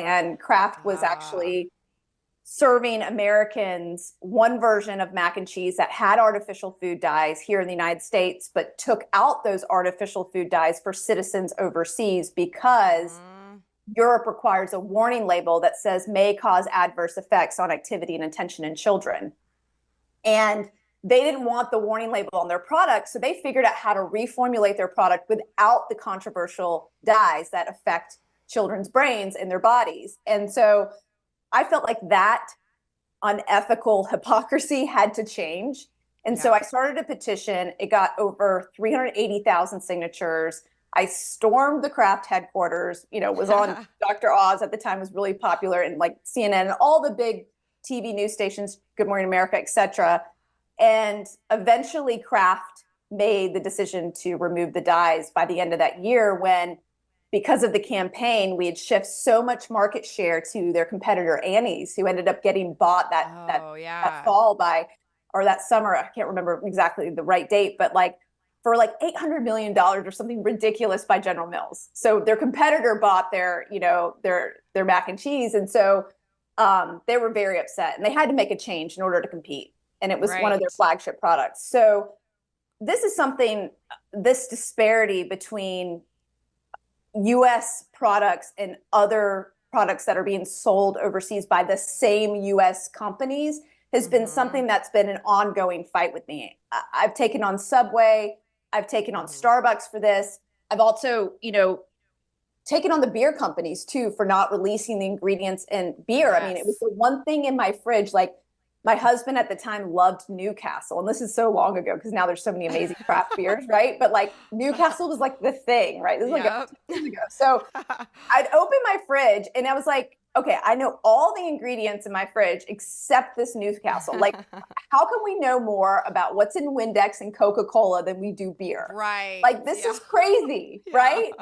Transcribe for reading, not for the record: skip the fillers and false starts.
and Kraft was Ah. actually serving Americans one version of mac and cheese that had artificial food dyes here in the United States, but took out those artificial food dyes for citizens overseas because Mhm. Europe requires a warning label that says may cause adverse effects on activity and attention in children. And they didn't want the warning label on their product, so they figured out how to reformulate their product without the controversial dyes that affect children's brains and their bodies. And so I felt like that unethical hypocrisy had to change. And so I Yeah. started a petition. It got over 380,000 signatures. I stormed the Kraft headquarters, was on Dr. Oz at the time, was really popular, and like CNN and all the big TV news stations, Good Morning America, etc. And eventually Kraft made the decision to remove the dyes by the end of that year when, because of the campaign, we had shifted so much market share to their competitor Annie's, who ended up getting bought Oh, that yeah. fall by, or that summer. I can't remember exactly the right date, but like for like $800 million or something ridiculous by General Mills. So their competitor bought their mac and cheese, and so they were very upset, and they had to make a change in order to compete. And it was one of their Right. flagship products. So this is something, this disparity between US products and other products that are being sold overseas by the same US companies has been Mhm. something that's been an ongoing fight with me. I've taken on Subway, I've taken on Mhm. Starbucks for this. I've also, taken on the beer companies too for not releasing the ingredients in beer. I mean, it was Yes. the one thing in my fridge. Like my husband at the time loved Newcastle, and this is so long ago because now there's so many amazing craft beers, right? But like Newcastle was like the thing, right? This is like Yep. 10 years ago. So I'd open my fridge and I was like, okay, I know all the ingredients in my fridge except this Newcastle. Like, how can we know more about what's in Windex and Coca Cola than we do beer? Right. Like, this Yeah. is crazy, Yeah. right?